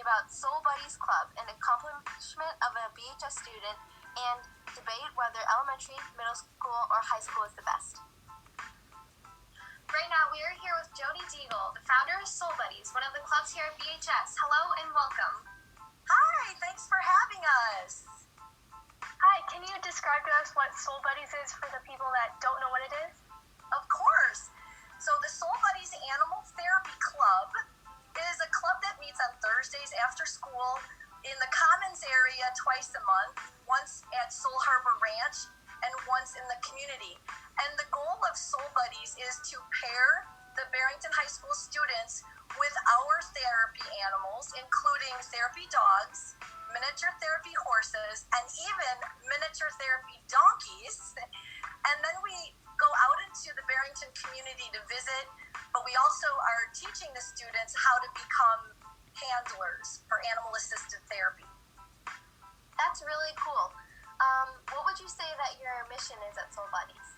about Soul Buddies Club, an accomplishment of a BHS student, and debate whether elementary, middle school, or high school is the best. Right now, we are here with Jody Deagle, the founder of Soul Buddies, one of the clubs here at BHS. Hello and welcome. Hi, thanks for having us. Hi, can you describe to us what Soul Buddies is for the people that don't know what it is? Of course. So the Soul Buddies Animal Therapy Club is a club that meets on Thursdays after school in the Commons area twice a month, once at Soul Harbor Ranch and once in the community. And the goal of Soul Buddies is to pair the Barrington High School students with our therapy animals, including therapy dogs, miniature therapy horses, and even miniature therapy donkeys. And then we go out into the Barrington community to visit, but we also are teaching the students how to become handlers for animal-assisted therapy. That's really cool. What would you say that your mission is at Soul Buddies?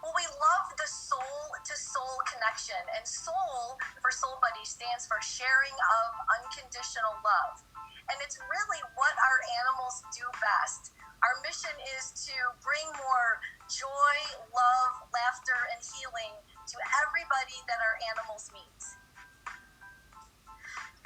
Well, we love the soul-to-soul connection, and soul for Soul Buddies stands for sharing of unconditional love. And it's really what our animals do best. Our mission is to bring more joy, love, laughter, and healing to everybody that our animals meet.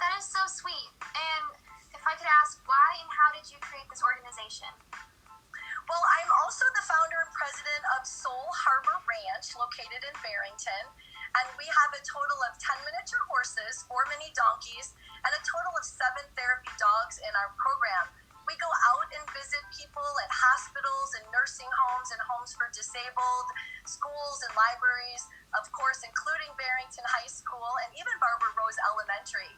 That is so sweet. And if I could ask, why and how did you create this organization? Well, I'm also the founder and president of Soul Harbor Ranch, located in Barrington. And we have a total of 10 miniature horses, 4 mini donkeys, and a total of 7 therapy dogs in our program. We go out and visit people at hospitals and nursing homes and homes for disabled, schools and libraries, of course, including Barrington High School and even Barbara Rose Elementary.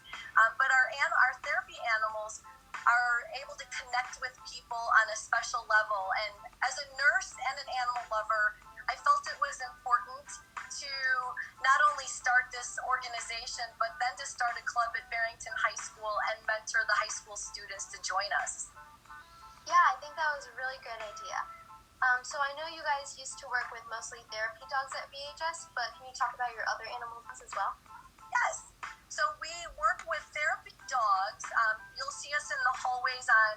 But our therapy animals are able to connect with people on a special level. And as a nurse and an animal lover, I felt it was important to not only start this organization, but then to start a club at Barrington High School and mentor the high school students to join us. Yeah, I think that was a really good idea. So I know you guys used to work with mostly therapy dogs at BHS, but can you talk about your other animals as well? Yes. So we work with therapy dogs. You'll see us in the hallways on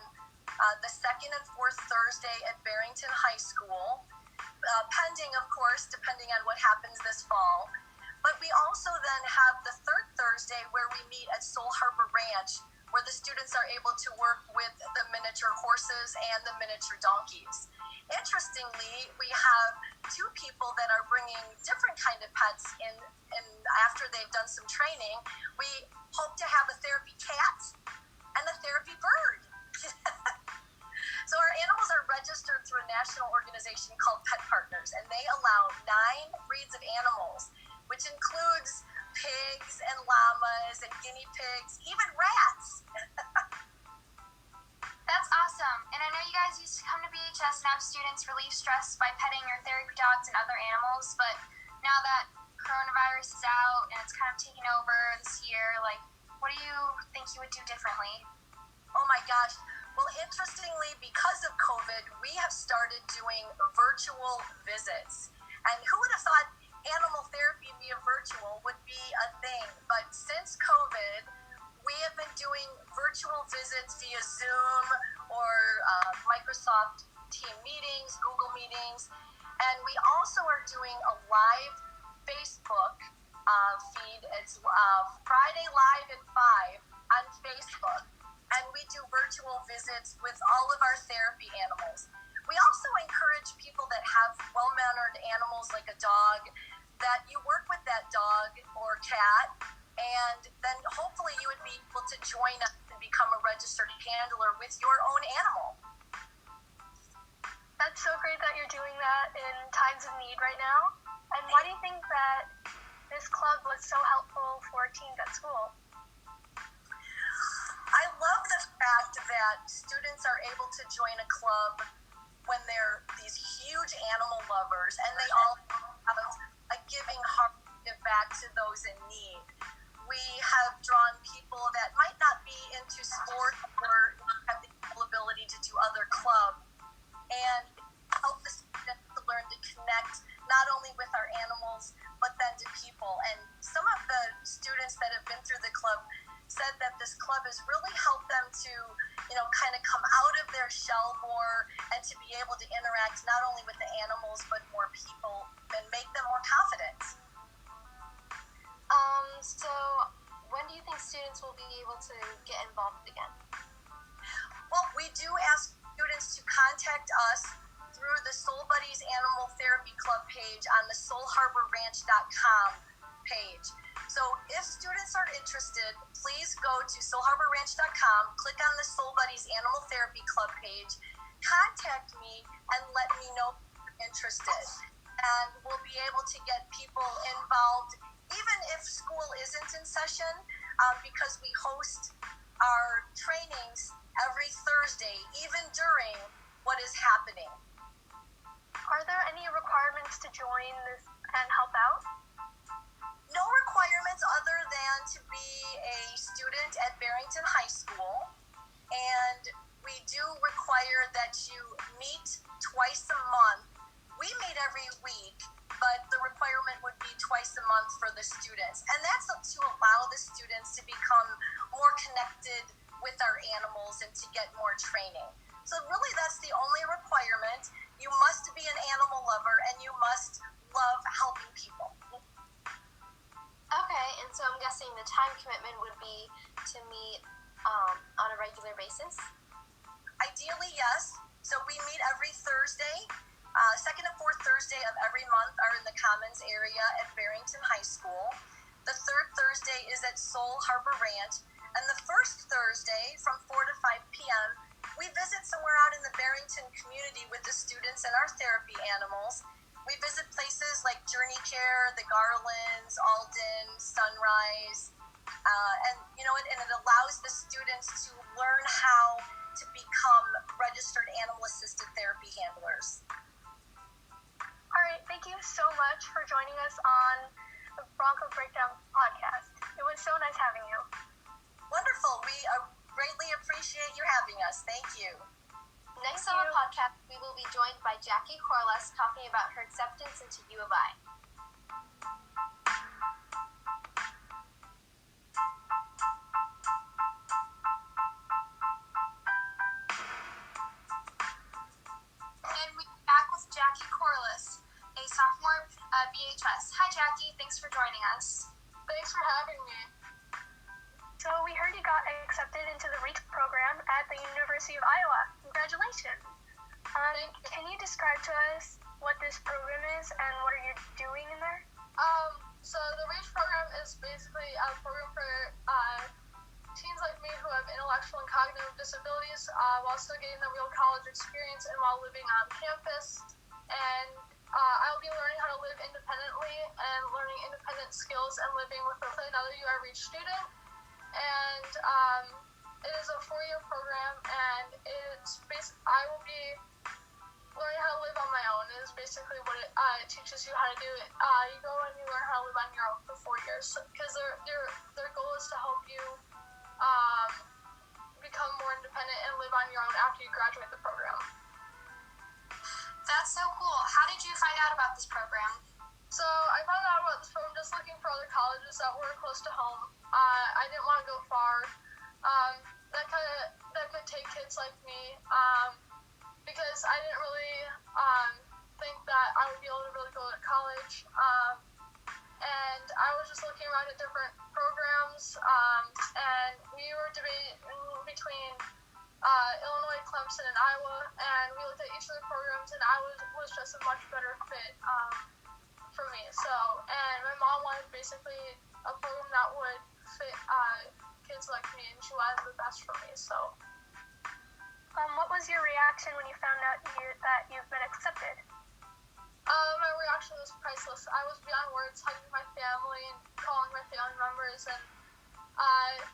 the second and fourth Thursday at Barrington High School, pending, of course, depending on what happens this fall. But we also then have the third Thursday where we meet at Soul Harbor Ranch, where the students are able to work with the miniature horses and the miniature donkeys. Interestingly, we have 2 people that are bringing different kind of pets in after they've done some training. We hope to have a therapy cat and a therapy bird. So our animals are registered through a national organization called Pet Partners, and they allow 9 breeds of animals, which includes pigs and llamas and guinea pigs, even rats. That's awesome. And I know you guys used to come to BHS and have students relieve stress by petting your therapy dogs and other animals, but now that coronavirus is out and it's kind of taken over this year, what do you think you would do differently? Oh my gosh. Well, interestingly, because of COVID, we have started doing virtual visits. And who would have thought animal therapy via virtual would be a thing? But since COVID, we have been doing virtual visits via Zoom or Microsoft Team meetings, Google meetings, and we also are doing a live Facebook feed. It's Friday Live at 5 on Facebook, and we do virtual visits with all of our therapy animals. We also encourage people that have well-mannered animals like a dog that you work with that dog or cat, and then hopefully you would be able to join us and become a registered handler with your own animal. That's so great that you're doing that in times of need right now. And why do you think that this club was so helpful for teens at school? I love the fact that students are able to join a club when they're these huge animal lovers, and they all have a giving heart to give back to those in need. We have drawn people that might not be into sport or have the ability to do other clubs, and help the students to learn to connect not only with our animals, but then to people. And some of the students that have been through through the club said that this club has really helped them to, kind of come out of their shell more and to be able to interact not only with the animals but more people and make them more confident. So when do you think students will be able to get involved again? Well, we do ask students to contact us through the Soul Buddies Animal Therapy Club page on the soulharborranch.com page. So if students are interested, please go to soulharborranch.com, click on the Soul Buddies Animal Therapy Club page, contact me, and let me know if you're interested. And we'll be able to get people involved even if school isn't in session, because we host our trainings every Thursday, even during what is happening. Are there any requirements to join this and help out? No requirements other than to be a student at Barrington High School, and we do require that you meet twice a month. We meet every week, but the requirement would be twice a month for the students, and that's to allow the students to become more connected with our animals and to get more training. So really that's the only requirement. You must be an animal lover and you must love helping people. Okay, and so I'm guessing the time commitment would be to meet on a regular basis? Ideally, yes. So we meet every Thursday. Second and fourth Thursday of every month are in the Commons area at Barrington High School. The third Thursday is at Soul Harbor Ranch. And the first Thursday from 4 to 5 p.m., we visit somewhere out in the Barrington community with the students and our therapy animals. We visit places like Journey Care, the Garlands, Alden, Sunrise, and it allows the students to learn how to become registered animal-assisted therapy handlers. All right, thank you so much for joining us on the Bronco Breakdown podcast. It was so nice having you. Wonderful. We greatly appreciate you having us. Thank you. Next on the podcast, we will be joined by Jackie Corliss talking about her acceptance into U of I. And we're back with Jackie Corliss, a sophomore BHS. Hi, Jackie. Thanks for joining us. Thanks for having me. So we heard you got accepted into the REACH program at the University of Iowa. Congratulations. Can you describe to us what this program is and what are you doing in there? So the REACH program is basically a program for teens like me who have intellectual and cognitive disabilities while still getting the real college experience and while living on campus. And I'll be learning how to live independently and learning independent skills and living with another UR REACH student. And it is a 4-year program, and I will be learning how to live on my own. It is basically what it teaches you how to do it. You go and you learn how to live on your own for 4 years, because their goal is to help you become more independent and live on your own after you graduate the program. That's so cool. How did you find out about this program? So I found out about this program just looking for other colleges that were close to home. I didn't want to go far. That could take kids like me, because I didn't really think that I would be able to really go to college. And I was just looking around at different programs, and we were debating between Illinois, Clemson, and Iowa, and we looked at each of the programs, and Iowa was just a much better fit for me. And my mom wanted basically a program that would fit kids like me, and she wanted the best for me. So, what was your reaction when you found out that you've been accepted? My reaction was priceless. I was beyond words, hugging my family and calling my family members, and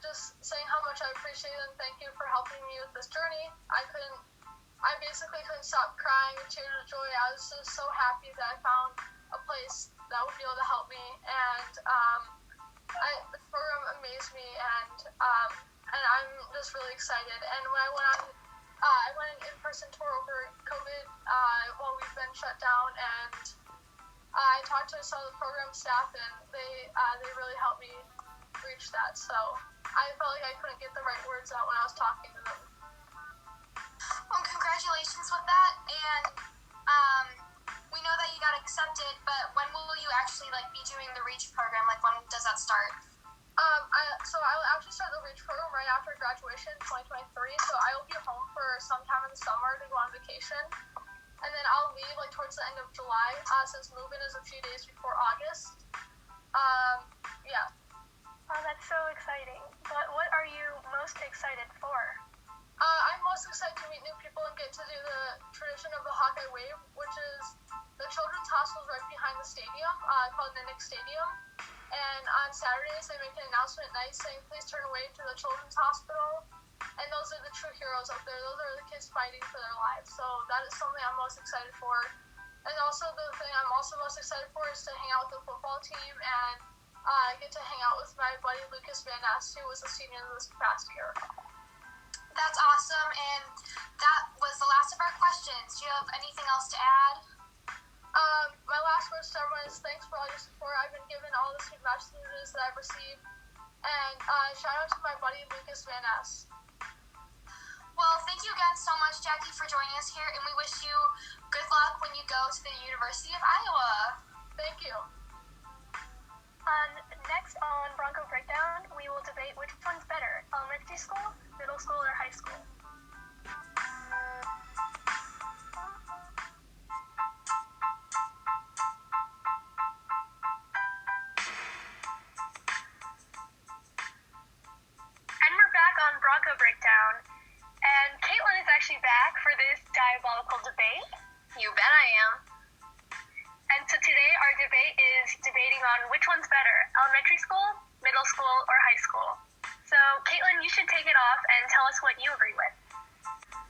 just saying how much I appreciate it and thank you for helping me with this journey. I basically couldn't stop crying with tears of joy. I was just so happy that I found a place that would be able to help me, and the program amazed me, and I'm just really excited. And when I went an in-person tour over COVID while we've been shut down, and I talked to some of the program staff, and they really helped me reach that. So I felt like I couldn't get the right words out when I was talking to them. Well, congratulations with that, and we know that you got accepted, but when will you actually be doing the REACH program? When does that start? I'll actually start the REACH program right after graduation in 2023, so I will be home for some time in the summer to go on vacation, and then I'll leave towards the end of July, since move-in is a few days before August. Yeah. Oh, that's so exciting. But what are you most excited for? I'm most excited to meet new people and get to do the tradition of the Hawkeye Wave, which is the children's hospital right behind the stadium, called Ninick Stadium. And on Saturdays, they make an announcement at night saying, please turn away to the children's hospital. And those are the true heroes up there. Those are the kids fighting for their lives. So that is something I'm most excited for. And also the thing I'm also most excited for is to hang out with the football team and get to hang out with my buddy Lucas Van Ness, who was a senior this past year. That's awesome, and that was the last of our questions. Do you have anything else to add? My last words to everyone is thanks for all your support. I've been given all the sweet messages that I've received, and shout out to my buddy Lucas Van Ness. Well, thank you again so much, Jackie, for joining us here, and we wish you good luck when you go to the University of Iowa. Thank you. Next on Bronco Breakdown, we will debate which one's better, elementary school, middle school, or high school. And we're back on Bronco Breakdown, and Kaitlyn is actually back for this diabolical debate. You bet I am. And so today our debate is debating on which one's better, elementary school, middle school, or high school. So Kaitlyn, you should take it off and tell us what you agree with.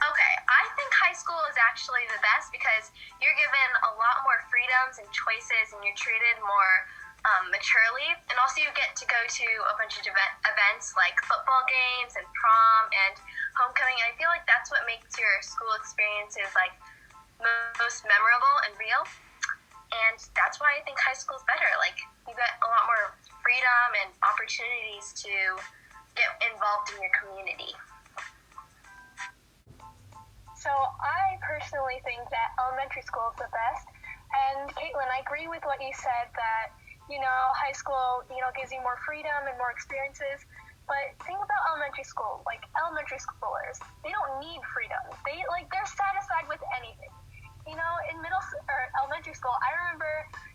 Okay, I think high school is actually the best because you're given a lot more freedoms and choices, and you're treated more maturely. And also you get to go to a bunch of events like football games and prom and homecoming. And I feel like that's what makes your school experiences most memorable and real. And that's why I think high school is better. You get a lot more freedom and opportunities to get involved in your community. So I personally think that elementary school is the best. And Kaitlyn, I agree with what you said that, high school, gives you more freedom and more experiences. But think about elementary school. Elementary schoolers, they don't need freedom. They're satisfied with anything. In elementary school, I remember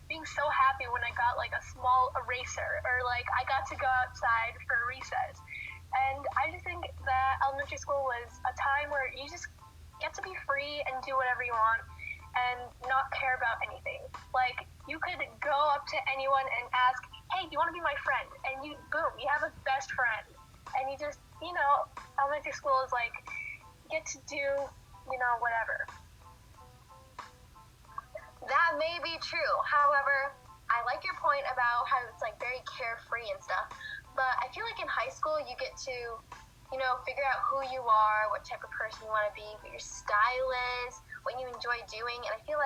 being so happy when I got a small eraser or I got to go outside for recess. And I just think that elementary school was a time where you just get to be free and do whatever you want and not care about anything. You could go up to anyone and ask, hey, do you want to be my friend? And boom, you have a best friend. And you just, elementary school is get to do, whatever. That may be true. However, I like your point about how it's very carefree and stuff. But I feel in high school you get to, figure out who you are, what type of person you want to be, what your style is, what you enjoy doing. And I feel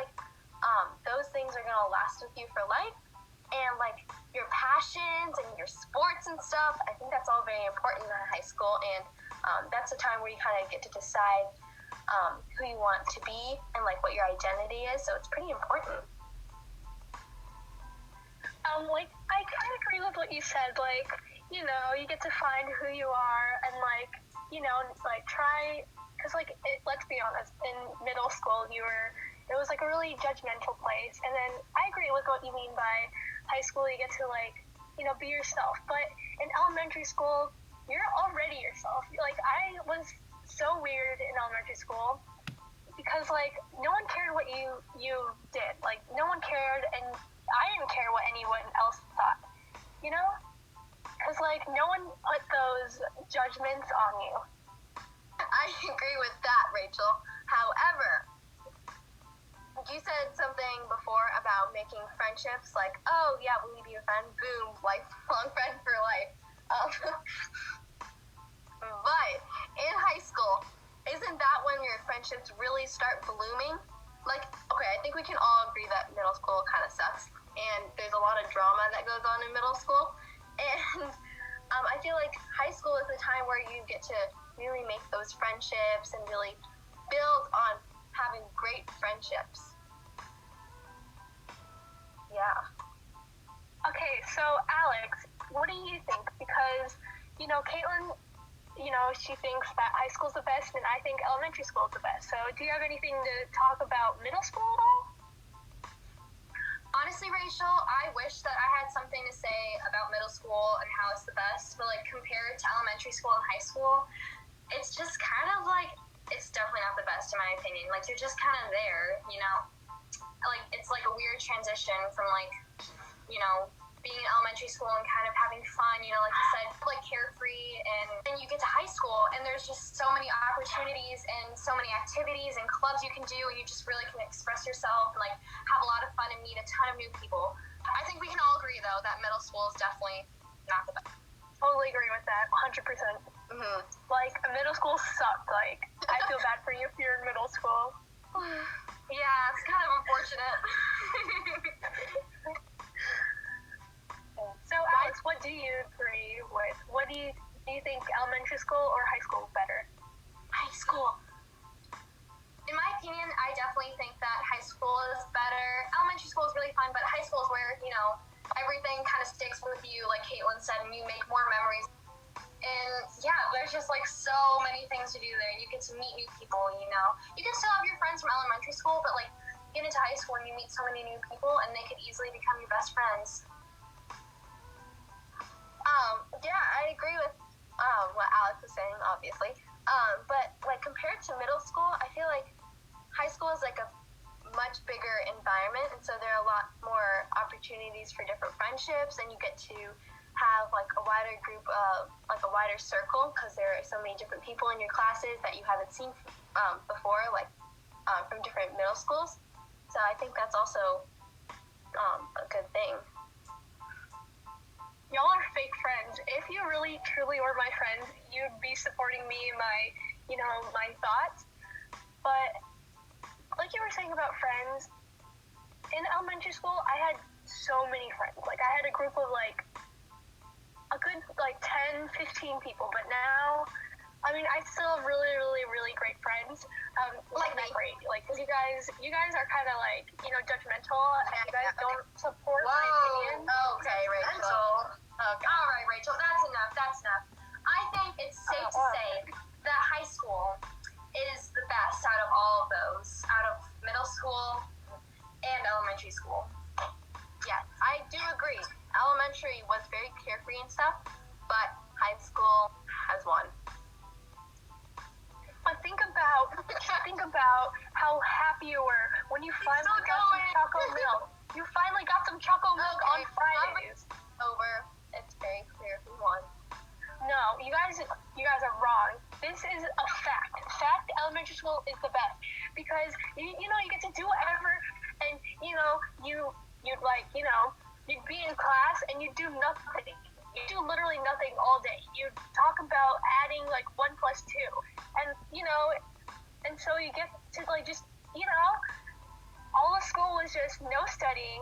those things are going to last with you for life. And your passions and your sports and stuff, I think that's all very important in high school. And that's a time where you kind of get to decide who you want to be and what your identity is, so it's pretty important. I kind of agree with what you said. You get to find who you are and try, because let's be honest, in middle school it was a really judgmental place, and then I agree with what you mean by high school. You get to be yourself, but in elementary school you're already yourself. I was so weird in elementary school because no one cared what you did. No one cared, and I didn't care what anyone else thought, because no one put those judgments on you. I agree with that, Rachel. However, you said something before about making friendships oh yeah, will you be a friend? Boom, lifelong friend for life. But in high school, isn't that when your friendships really start blooming? Okay, I think we can all agree that middle school kind of sucks, and there's a lot of drama that goes on in middle school. And I feel like high school is the time where you get to really make those friendships and really build on having great friendships. Yeah. Okay, so Alex, what do you think? Because, Kaitlyn, she thinks that high school's the best, and I think elementary school is the best. So do you have anything to talk about middle school at all? Honestly, Rachel, I wish that I had something to say about middle school and how it's the best, but compared to elementary school and high school, it's just kind of it's definitely not the best in my opinion. You're just kind of there, it's a weird transition from being in elementary school and kind of having fun, like you said, carefree, and then you get to high school and there's just so many opportunities and so many activities and clubs you can do, and you just really can express yourself and have a lot of fun and meet a ton of new people. I think we can all agree though that middle school is definitely not the best. Totally agree with that, 100%. Mm-hmm. Middle school sucked. I feel bad for you if you're in middle school. Yeah, it's kind of unfortunate. So, Alex, what do you agree with? What do you think, elementary school or high school better? High school. In my opinion, I definitely think that high school is better. Elementary school is really fun, but high school is where, everything kind of sticks with you, like Kaitlyn said, and you make more memories. And yeah, there's just so many things to do there. You get to meet new people, You can still have your friends from elementary school, but get into high school and you meet so many new people, and they could easily become your best friends. Yeah, I agree with what Alex was saying, obviously. But compared to middle school, I feel like high school is a much bigger environment, and so there are a lot more opportunities for different friendships, and you get to have a wider group of a wider circle, because there are so many different people in your classes that you haven't seen before, from different middle schools. So I think that's also a good thing. Y'all are fake friends. If you really truly were my friends, you'd be supporting me in my thoughts. But like you were saying about friends, in elementary school, I had so many friends. I had a group of a good 10, 15 people. But now, I still have really, really, really great friends. Not great, because you guys are kind of judgmental, and you guys don't support my opinion. Okay, Rachel. Okay. All right, Rachel, that's enough. I think it's safe to say that high school is the best out of all of those, out of middle school and elementary school. Yeah, I do agree. Elementary was very carefree and stuff, but high school has won. But think about how happy you were when you finally got some chocolate milk. You finally got some chocolate milk on Fridays. Over. It's very clear who won. No, you guys are wrong. This is a fact. Elementary school is the best, because you get to do whatever, and you'd be in class and you'd do nothing. You do literally nothing all day. You talk about adding 1 + 2, and and so you get to all of school was just no studying.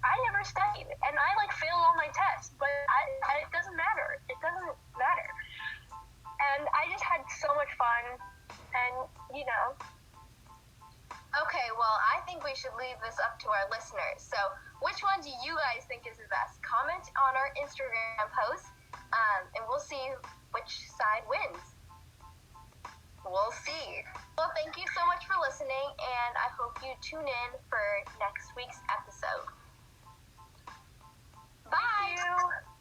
I never studied, and I failed all my tests, but it doesn't matter. It doesn't matter. And I just had so much fun, and Okay, well, I think we should leave this up to our listeners. So, which one do you guys think is the best? Comment on our Instagram post, and we'll see which side wins. We'll see. Well, thank you so much for listening, and I hope you tune in for next week's episode. Bye! Thank you.